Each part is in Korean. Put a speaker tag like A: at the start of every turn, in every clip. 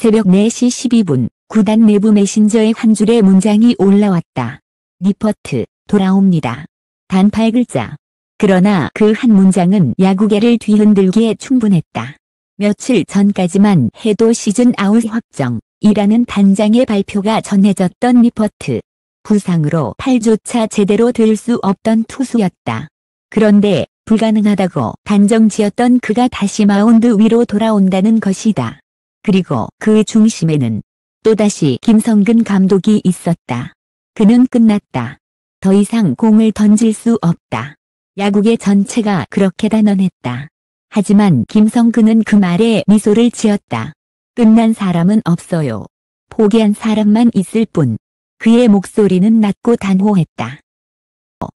A: 새벽 4시 12분 구단 내부 메신저에 한 줄의 문장이 올라왔다. 니퍼트, 돌아옵니다. 단 8글자. 그러나 그 한 문장은 야구계를 뒤흔들기에 충분했다. 며칠 전까지만 해도 시즌 아웃 확정이라는 단장의 발표가 전해졌던 니퍼트. 부상으로 팔조차 제대로 들 수 없던 투수였다. 그런데 불가능하다고 단정지었던 그가 다시 마운드 위로 돌아온다는 것이다. 그리고 그 중심에는 또다시 김성근 감독이 있었다. 그는 끝났다. 더 이상 공을 던질 수 없다. 야구계 전체가 그렇게 단언했다. 하지만 김성근은 그 말에 미소를 지었다. 끝난 사람은 없어요. 포기한 사람만 있을 뿐. 그의 목소리는 낮고 단호했다.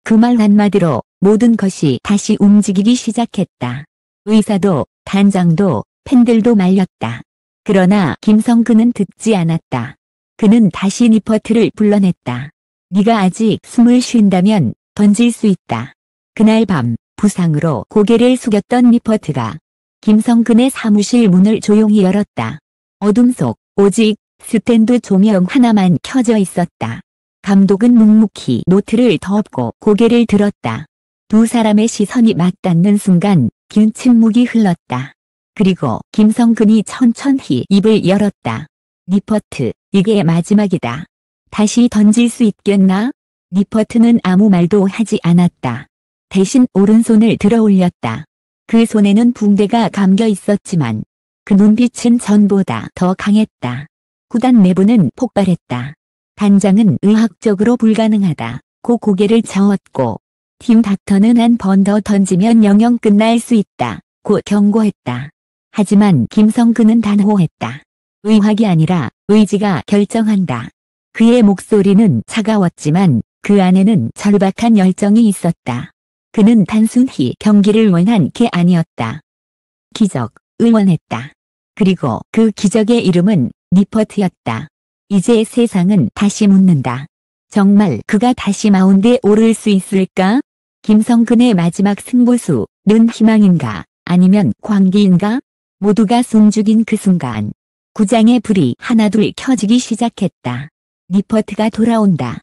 A: 그 말 한마디로 모든 것이 다시 움직이기 시작했다. 의사도, 단장도, 팬들도 말렸다. 그러나 김성근은 듣지 않았다. 그는 다시 니퍼트를 불러냈다. 네가 아직 숨을 쉰다면 던질 수 있다. 그날 밤 부상으로 고개를 숙였던 니퍼트가 김성근의 사무실 문을 조용히 열었다. 어둠 속 오직 스탠드 조명 하나만 켜져 있었다. 감독은 묵묵히 노트를 덮고 고개를 들었다. 두 사람의 시선이 맞닿는 순간 긴 침묵이 흘렀다. 그리고 김성근이 천천히 입을 열었다. 니퍼트, 이게 마지막이다. 다시 던질 수 있겠나? 니퍼트는 아무 말도 하지 않았다. 대신 오른손을 들어 올렸다. 그 손에는 붕대가 감겨 있었지만 그 눈빛은 전보다 더 강했다. 구단 내부는 폭발했다. 단장은 의학적으로 불가능하다고 고개를 저었고 팀 닥터는 한 번 더 던지면 영영 끝날 수 있다고 경고했다. 하지만 김성근은 단호했다. 의학이 아니라 의지가 결정한다. 그의 목소리는 차가웠지만 그 안에는 절박한 열정이 있었다. 그는 단순히 경기를 원한 게 아니었다. 기적, 응원했다. 그리고 그 기적의 이름은 니퍼트였다. 이제 세상은 다시 묻는다. 정말 그가 다시 마운드에 오를 수 있을까? 김성근의 마지막 승부수는 희망인가 아니면 광기인가? 모두가 숨죽인 그 순간 구장의 불이 하나둘 켜지기 시작했다. 니퍼트가 돌아온다.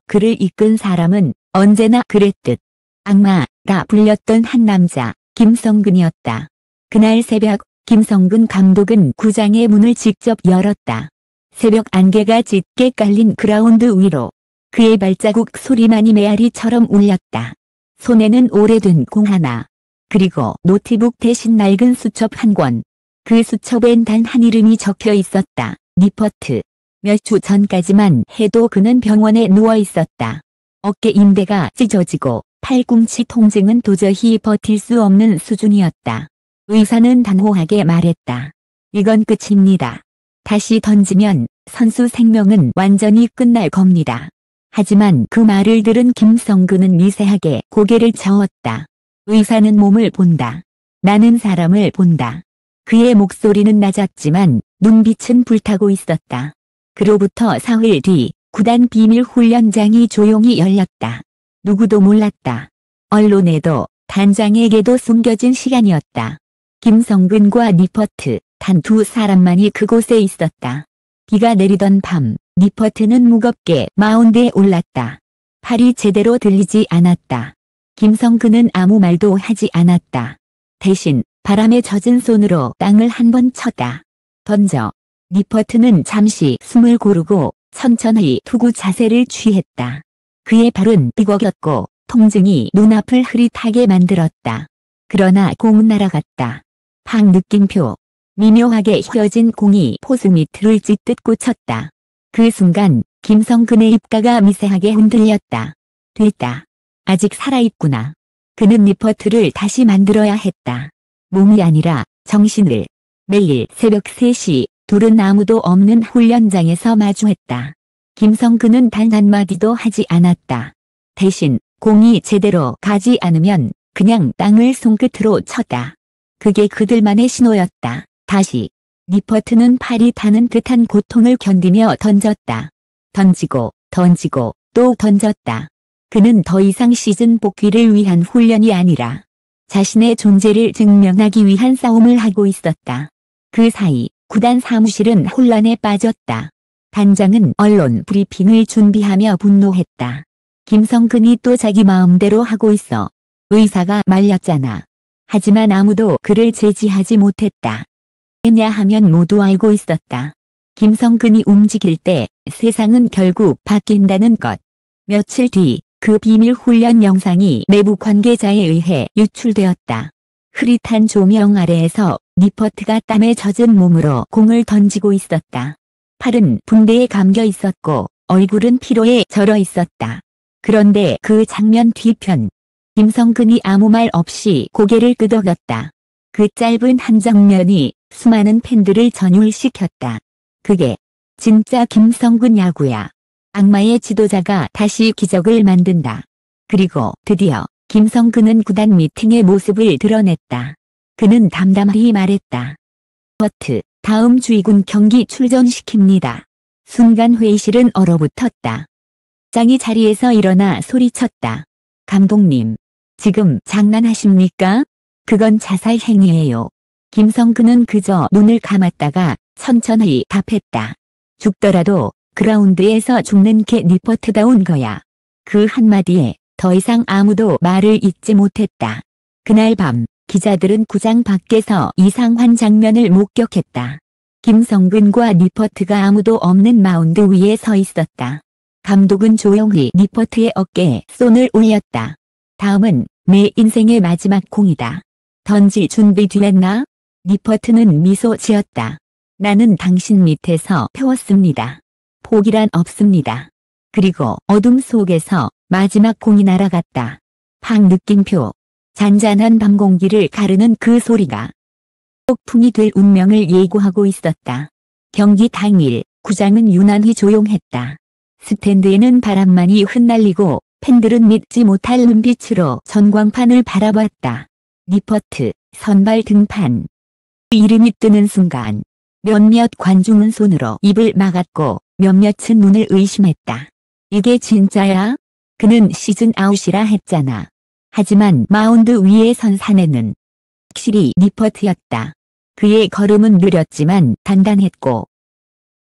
A: 그를 이끈 사람은 언제나 그랬듯 악마라 불렸던 한 남자 김성근이었다. 그날 새벽 김성근 감독은 구장의 문을 직접 열었다. 새벽 안개가 짙게 깔린 그라운드 위로 그의 발자국 소리만이 메아리처럼 울렸다. 손에는 오래된 공 하나. 그리고 노트북 대신 낡은 수첩 한 권. 그 수첩엔 단 한 이름이 적혀 있었다. 니퍼트. 몇 주 전까지만 해도 그는 병원에 누워 있었다. 어깨 인대가 찢어지고 팔꿈치 통증은 도저히 버틸 수 없는 수준이었다. 의사는 단호하게 말했다. 이건 끝입니다. 다시 던지면 선수 생명은 완전히 끝날 겁니다. 하지만 그 말을 들은 김성근은 미세하게 고개를 저었다. 의사는 몸을 본다. 나는 사람을 본다. 그의 목소리는 낮았지만 눈빛은 불타고 있었다. 그로부터 사흘 뒤 구단 비밀 훈련장이 조용히 열렸다. 누구도 몰랐다. 언론에도 단장에게도 숨겨진 시간이었다. 김성근과 니퍼트 단 두 사람만이 그곳에 있었다. 비가 내리던 밤 니퍼트는 무겁게 마운드에 올랐다. 팔이 제대로 들리지 않았다. 김성근은 아무 말도 하지 않았다. 대신 바람에 젖은 손으로 땅을 한 번 쳤다. 던져. 니퍼트는 잠시 숨을 고르고 천천히 투구 자세를 취했다. 그의 발은 삐걱였고 통증이 눈앞을 흐릿하게 만들었다. 그러나 공은 날아갔다. 팍 느낌표. 미묘하게 휘어진 공이 포수 밑을 찢듯 꽂혔다. 그 순간 김성근의 입가가 미세하게 흔들렸다. 됐다. 아직 살아있구나. 그는 니퍼트를 다시 만들어야 했다. 몸이 아니라 정신을. 매일 새벽 3시 둘은 아무도 없는 훈련장에서 마주했다. 김성근은 단 한마디도 하지 않았다. 대신 공이 제대로 가지 않으면 그냥 땅을 손끝으로 쳤다. 그게 그들만의 신호였다. 다시. 니퍼트는 팔이 타는 듯한 고통을 견디며 던졌다. 던지고 던지고 또 던졌다. 그는 더 이상 시즌 복귀를 위한 훈련이 아니라 자신의 존재를 증명하기 위한 싸움을 하고 있었다. 그 사이 구단 사무실은 혼란에 빠졌다. 단장은 언론 브리핑을 준비하며 분노했다. 김성근이 또 자기 마음대로 하고 있어. 의사가 말렸잖아. 하지만 아무도 그를 제지하지 못했다. 왜냐 하면 모두 알고 있었다. 김성근이 움직일 때 세상은 결국 바뀐다는 것. 며칠 뒤 그 비밀 훈련 영상이 내부 관계자에 의해 유출되었다. 흐릿한 조명 아래에서 니퍼트가 땀에 젖은 몸으로 공을 던지고 있었다. 팔은 붕대에 감겨 있었고 얼굴은 피로에 절어 있었다. 그런데 그 장면 뒤편, 김성근이 아무 말 없이 고개를 끄덕였다. 그 짧은 한 장면이 수많은 팬들을 전율시켰다. 그게 진짜 김성근 야구야. 악마의 지도자가 다시 기적을 만든다. 그리고 드디어 김성근은 구단 미팅의 모습을 드러냈다. 그는 담담히 말했다. 버트, 다음 주 2군 경기 출전시킵니다. 순간 회의실은 얼어붙었다. 장이 자리에서 일어나 소리쳤다. 감독님, 지금 장난하십니까? 그건 자살 행위예요. 김성근은 그저 눈을 감았다가 천천히 답했다. 죽더라도 그라운드에서 죽는 게 니퍼트다운 거야. 그 한마디에 더 이상 아무도 말을 잇지 못했다. 그날 밤 기자들은 구장 밖에서 이상한 장면을 목격했다. 김성근과 니퍼트가 아무도 없는 마운드 위에 서 있었다. 감독은 조용히 니퍼트의 어깨에 손을 올렸다. 다음은 내 인생의 마지막 공이다. 던질 준비 됐나? 니퍼트는 미소 지었다. 나는 당신 밑에서 배웠습니다. 포기란 없습니다. 그리고 어둠 속에서 마지막 공이 날아갔다. 팡 느낌표. 잔잔한 밤 공기를 가르는 그 소리가 폭풍이 될 운명을 예고하고 있었다. 경기 당일 구장은 유난히 조용했다. 스탠드에는 바람만이 흩날리고 팬들은 믿지 못할 눈빛으로 전광판을 바라봤다. 니퍼트, 선발 등판. 이름이 뜨는 순간 몇몇 관중은 손으로 입을 막았고 몇몇은 눈을 의심했다. 이게 진짜야? 그는 시즌 아웃이라 했잖아. 하지만 마운드 위에 선 사내는 확실히 니퍼트였다. 그의 걸음은 느렸지만 단단했고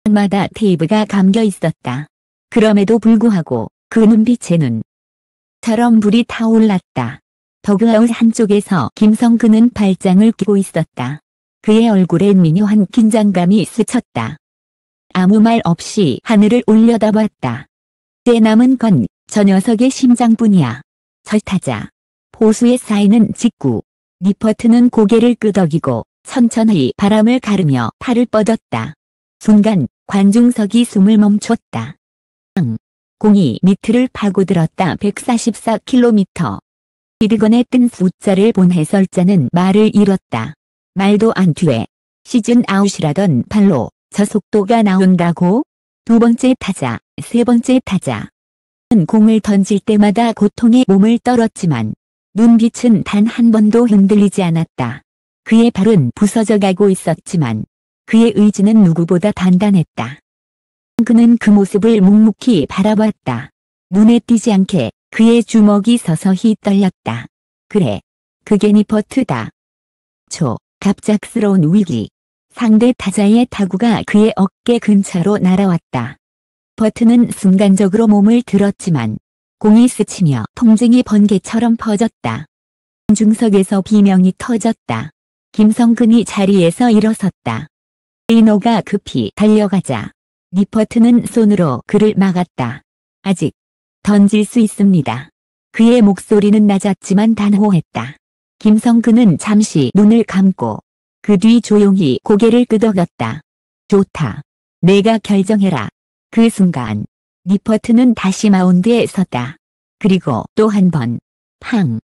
A: 마다 테이프가 감겨 있었다. 그럼에도 불구하고 그 눈빛에는 처럼 불이 타올랐다. 더그아웃 한쪽에서 김성근은 발장을 끼고 있었다. 그의 얼굴엔 미묘한 긴장감이 스쳤다. 아무 말 없이 하늘을 올려다봤다. 이제 남은 건 저 녀석의 심장뿐이야. 저 타자. 포수에 쌓이는 직구. 니퍼트는 고개를 끄덕이고 천천히 바람을 가르며 팔을 뻗었다. 순간 관중석이 숨을 멈췄다. 공이 미트를 파고들었다. 144km. 히드건에 뜬 숫자를 본 해설자는 말을 잃었다. 말도 안 돼. 시즌 아웃이라던 발로 저 속도가 나온다고? 두 번째 타자, 세 번째 타자. 공을 던질 때마다 고통에 몸을 떨었지만 눈빛은 단 한 번도 흔들리지 않았다. 그의 발은 부서져 가고 있었지만 그의 의지는 누구보다 단단했다. 그는 그 모습을 묵묵히 바라봤다. 눈에 띄지 않게 그의 주먹이 서서히 떨렸다. 그래, 그게 니퍼트다. 갑작스러운 위기. 상대 타자의 타구가 그의 어깨 근처로 날아왔다. 버트는 순간적으로 몸을 들었지만 공이 스치며 통증이 번개처럼 퍼졌다. 중석에서 비명이 터졌다. 김성근이 자리에서 일어섰다. 레이너가 급히 달려가자 니퍼트는 손으로 그를 막았다. 아직 던질 수 있습니다. 그의 목소리는 낮았지만 단호했다. 김성근은 잠시 눈을 감고 그 뒤 조용히 고개를 끄덕였다. 좋다. 내가 결정해라. 그 순간 니퍼트는 다시 마운드에 섰다. 그리고 또 한 번 팡!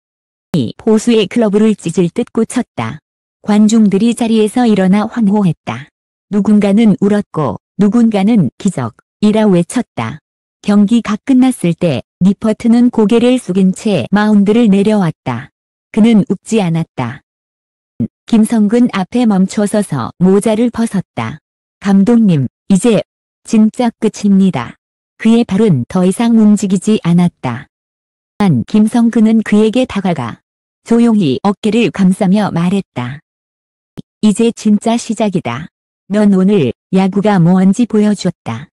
A: 이 포수의 클러브를 찢을 듯 꽂혔다. 관중들이 자리에서 일어나 환호했다. 누군가는 울었고 누군가는 기적이라 외쳤다. 경기가 끝났을 때 니퍼트는 고개를 숙인 채 마운드를 내려왔다. 그는 웃지 않았다. 김성근 앞에 멈춰서서 모자를 벗었다. 감독님, 이제 진짜 끝입니다. 그의 발은 더 이상 움직이지 않았다. 한 김성근은 그에게 다가가 조용히 어깨를 감싸며 말했다. 이제 진짜 시작이다. 넌 오늘 야구가 뭔지 보여줬다.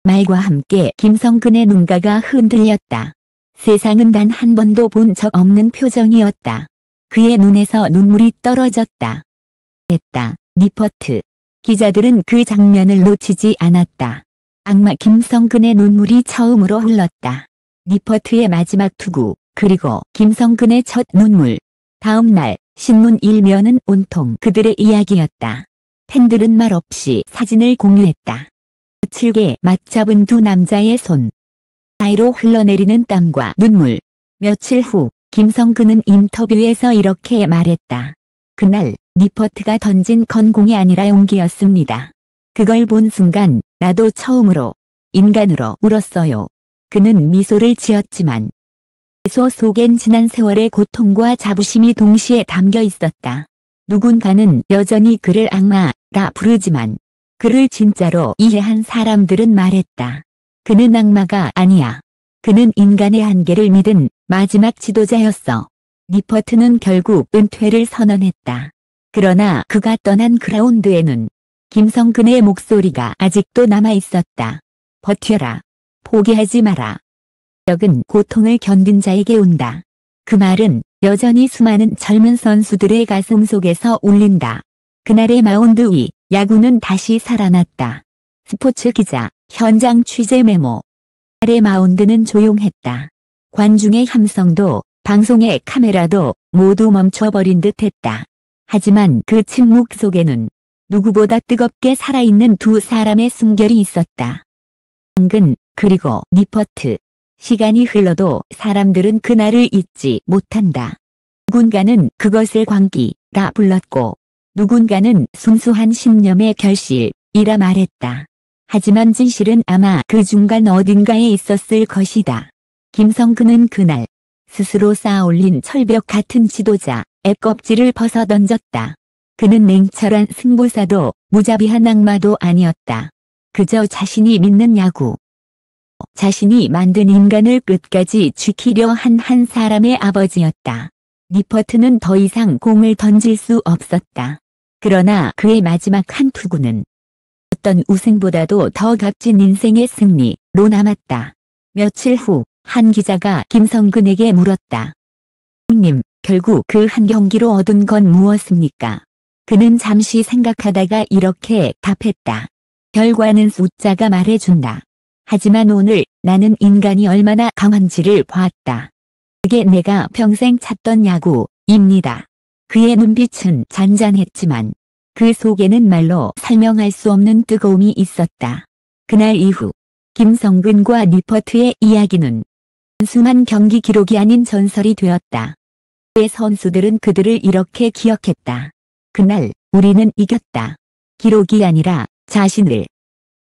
A: 말과 함께 김성근의 눈가가 흔들렸다. 세상은 단 한 번도 본 적 없는 표정이었다. 그의 눈에서 눈물이 떨어졌다. 했다. 리포트. 기자들은 그 장면을 놓치지 않았다. 악마 김성근의 눈물이 처음으로 흘렀다. 리포트의 마지막 투구, 그리고 김성근의 첫 눈물. 다음 날 신문 일면은 온통 그들의 이야기였다. 팬들은 말없이 사진을 공유했다. 거칠게 맞잡은 두 남자의 손. 사이로 흘러내리는 땀과 눈물. 며칠 후 김성근은 인터뷰에서 이렇게 말했다. 그날 리포트가 던진 건 공이 아니라 용기였습니다. 그걸 본 순간 나도 처음으로 인간으로 울었어요. 그는 미소를 지었지만 미소 속엔 지난 세월의 고통과 자부심이 동시에 담겨 있었다. 누군가는 여전히 그를 악마라 부르지만 그를 진짜로 이해한 사람들은 말했다. 그는 악마가 아니야. 그는 인간의 한계를 믿은 마지막 지도자였어. 리포트는 결국 은퇴를 선언했다. 그러나 그가 떠난 그라운드에는 김성근의 목소리가 아직도 남아 있었다. 버텨라. 포기하지 마라. 적은 고통을 견딘 자에게 온다. 그 말은 여전히 수많은 젊은 선수들의 가슴 속에서 울린다. 그날의 마운드 위 야구는 다시 살아났다. 스포츠 기자, 현장 취재 메모. 그날의 마운드는 조용했다. 관중의 함성도 방송의 카메라도 모두 멈춰버린 듯했다. 하지만 그 침묵 속에는 누구보다 뜨겁게 살아있는 두 사람의 숨결이 있었다. 성근, 그리고 리포트. 시간이 흘러도 사람들은 그날을 잊지 못한다. 누군가는 그것을 광기라 불렀고 누군가는 순수한 신념의 결실이라 말했다. 하지만 진실은 아마 그 중간 어딘가에 있었을 것이다. 김성근은 그날 스스로 쌓아올린 철벽 같은 지도자의 껍질을 벗어 던졌다. 그는 냉철한 승부사도 무자비한 악마도 아니었다. 그저 자신이 믿는 야구. 자신이 만든 인간을 끝까지 지키려 한 사람의 아버지였다. 리포트는 더 이상 공을 던질 수 없었다. 그러나 그의 마지막 한 투구는 어떤 우승보다도 더 값진 인생의 승리로 남았다. 며칠 후 한 기자가 김성근에게 물었다. 형님, 결국 그 한 경기로 얻은 건 무엇입니까? 그는 잠시 생각하다가 이렇게 답했다. 결과는 숫자가 말해준다. 하지만 오늘 나는 인간이 얼마나 강한지를 봤다. 그게 내가 평생 찾던 야구입니다. 그의 눈빛은 잔잔했지만 그 속에는 말로 설명할 수 없는 뜨거움이 있었다. 그날 이후 김성근과 리포트의 이야기는 단순한 경기 기록이 아닌 전설이 되었다. 그의 선수들은 그들을 이렇게 기억했다. 그날 우리는 이겼다. 기록이 아니라 자신을.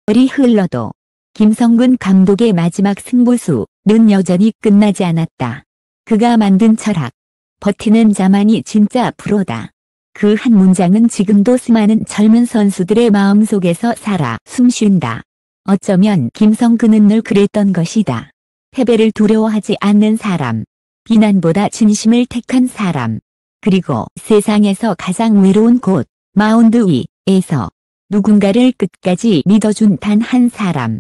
A: 세월이 흘러도 김성근 감독의 마지막 승부수는 여전히 끝나지 않았다. 그가 만든 철학. 버티는 자만이 진짜 프로다. 그 한 문장은 지금도 수많은 젊은 선수들의 마음속에서 살아 숨쉰다. 어쩌면 김성근은 늘 그랬던 것이다. 패배를 두려워하지 않는 사람. 비난보다 진심을 택한 사람. 그리고 세상에서 가장 외로운 곳, 마운드 위에서 누군가를 끝까지 믿어준 단 한 사람.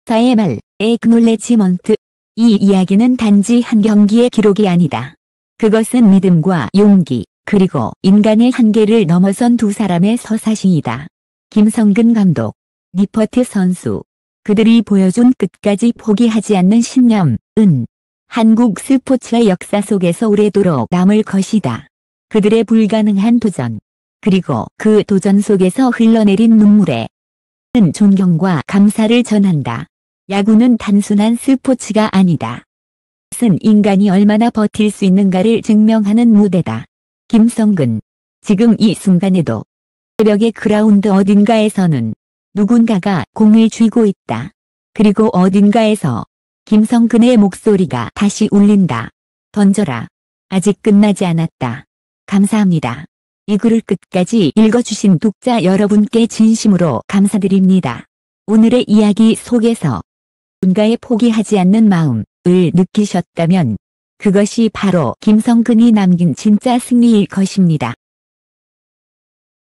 A: 사의 말, 액놀레지먼트. 이 이야기는 단지 한 경기의 기록이 아니다. 그것은 믿음과 용기, 그리고 인간의 한계를 넘어선 두 사람의 서사시이다. 김성근 감독, 리포트 선수. 그들이 보여준 끝까지 포기하지 않는 신념은 한국 스포츠의 역사 속에서 오래도록 남을 것이다. 그들의 불가능한 도전. 그리고 그 도전 속에서 흘러내린 눈물에 존경과 감사를 전한다. 야구는 단순한 스포츠가 아니다. 그것은 인간이 얼마나 버틸 수 있는가를 증명하는 무대다. 김성근. 지금 이 순간에도 새벽의 그라운드 어딘가에서는 누군가가 공을 쥐고 있다. 그리고 어딘가에서 김성근의 목소리가 다시 울린다. 던져라. 아직 끝나지 않았다. 감사합니다. 이 글을 끝까지 읽어주신 독자 여러분께 진심으로 감사드립니다. 오늘의 이야기 속에서 누군가의 포기하지 않는 마음을 느끼셨다면 그것이 바로 김성근이 남긴 진짜 승리일 것입니다.